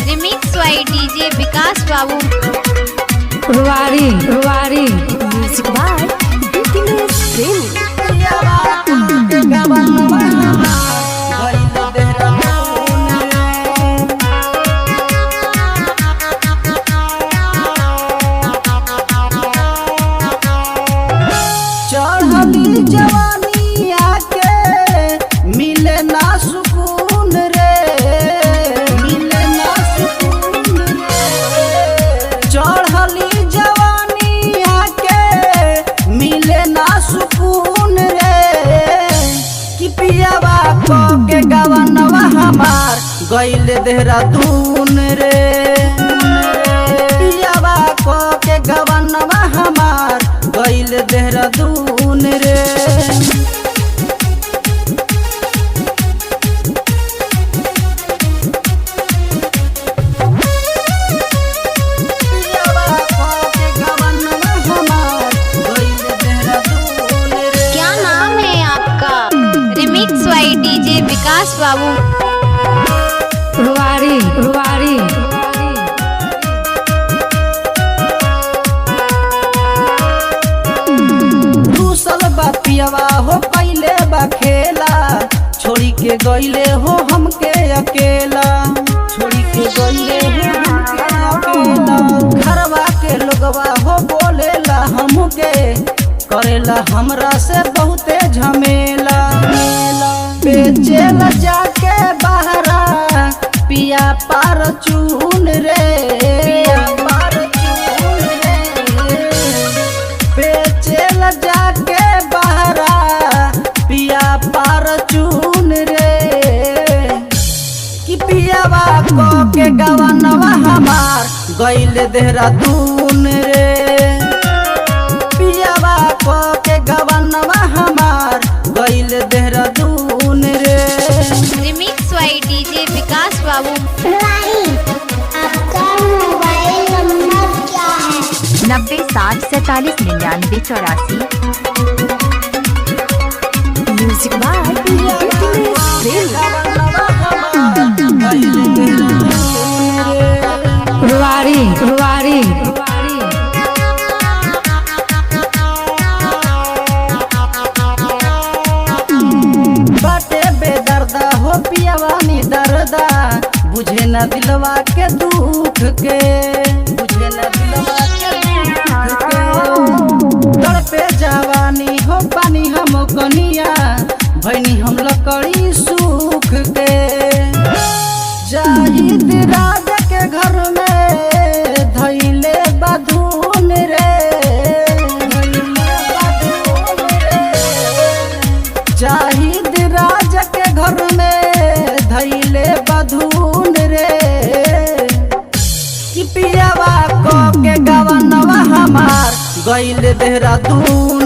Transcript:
Remix by DJ विकास बाबू। रुवारी रुवारी music by Dinesh प्रेमी। चढ़ली जवानी आके मिले ना सुकून रे, मिले ना सुकून रे। चढ़ली जवानी आके मिले ना सुकून रे, कि पियावा को के गवनवा हमार गइल देहरादून रे। पियावा को के गवनवा हमार गइल देहरादून रे। क्या नाम है आपका? रिमिक्स बाय डीजे विकास बाबू। रुवारी रुवारी दूसल बापियावा हो पहले बा खेला, छोड़ी के गइले हो हमके अकेला, छोड़ी के गइले हो हमके अकेला। घरवा के लोगवा हो बोलेला हमके, करेला हमरा से बहुते झमेला। बेचेला जाके बहरा पिया पार चून रे, पिया पार चून रे। बेचेला जाके बहरा पिया पार चून रे, कि पियावा को के गवनवा हमार गइल देहरादून रे। पियावा को के गवनवा हमार गइल देहरादून रे। रिमिक्स बाय डीजे विकास बाबू। आपका मोबाइल नंबर क्या है? 90 60 47 99 84। म्यूजिक बाय दिनेश प्रेमी। रुवारी रुवारी बाटे बेदर्दा हो पियावा नी दर्दा, बुझे न दिलवा के दुख के, बुझे न दिलवा के दुख के। तड़पे जवानी हो पानी हम कनिया, भैनी हम लकड़ी सूख के। जाहिद राज के घर में धैले बधून रे, धैले बधून रे। जाहिद राज के घर में धैले बधून रे, कि पियावा को के गवनवा हमार गइल देहरादून